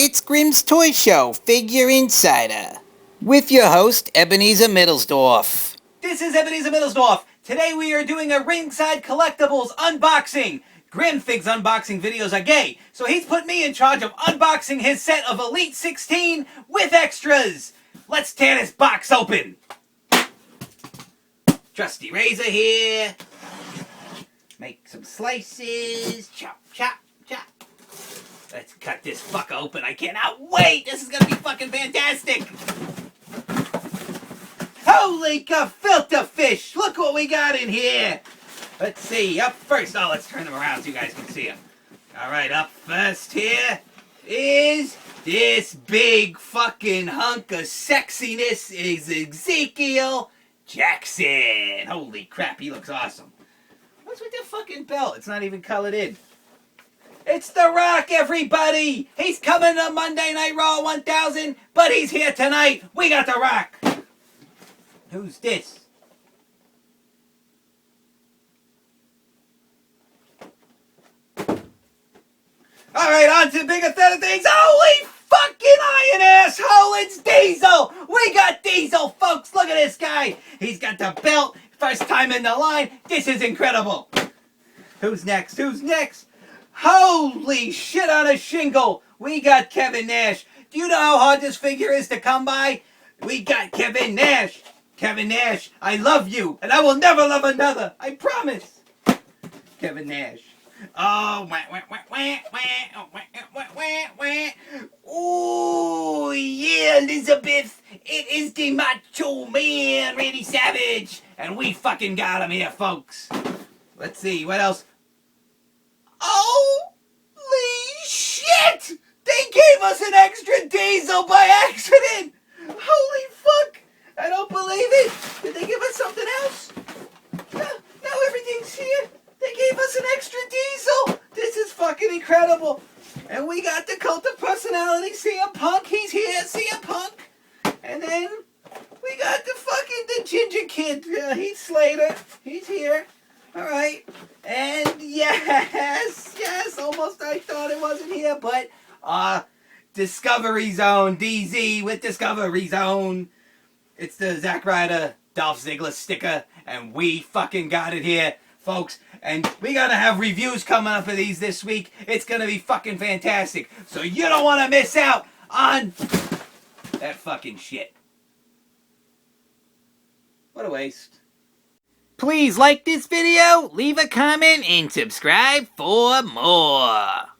It's Grimm's Toy Show Figure Insider with your host, Ebenezer Middlesdorf. This is Ebenezer Middlesdorf. Today we are doing a Ringside Collectibles unboxing. Grimfig's unboxing videos are gay, so he's put me in charge of unboxing his set of Elite 16 with extras. Let's tear this box open. Trusty razor here. Make some slices. Chop, chop, chop. Let's cut this fucker open. I cannot wait. This is going to be fucking fantastic. Holy gefilte fish. Look what we got in here. Let's see. Up first. Oh, let's turn them around so you guys can see them. All right, up first here is this big fucking hunk of sexiness is Ezekiel Jackson. Holy crap, he looks awesome. What's with the fucking belt? It's not even colored in. It's The Rock, everybody! He's coming to Monday Night Raw 1000, but he's here tonight. We got The Rock. Who's this? Alright, on to bigger, better things. Holy fucking iron asshole! It's Diesel! We got Diesel, folks! Look at this guy! He's got the belt. First time in the line. This is incredible. Who's next? Who's next? Holy shit on a shingle! We got Kevin Nash. Do you know how hard this figure is to come by? We got Kevin Nash. Kevin Nash, I love you, and I will never love another. I promise. Kevin Nash. Oh, wah, wah, wah, wah, wah, wah, wah, wah, wah. Ooh, yeah, Elizabeth. It is the Macho Man, Randy Savage. And we fucking got him here, folks. Let's see, what else? Holy shit! They gave us an extra Diesel by accident! Holy fuck! I don't believe it! Did they give us something else? No, everything's here! They gave us an extra Diesel! This is fucking incredible! And we got the Cult of Personality, CM Punk, he's here, CM Punk! And then, we got the Ginger Kid, Heath Slater, he's here. Alright, and yes, almost I thought it wasn't here, but, Discovery Zone, DZ with Discovery Zone. It's the Zack Ryder, Dolph Ziggler sticker, and we fucking got it here, folks. And we gotta have reviews coming up for these this week. It's gonna be fucking fantastic. So you don't wanna miss out on that fucking shit. What a waste. Please like this video, leave a comment, and subscribe for more.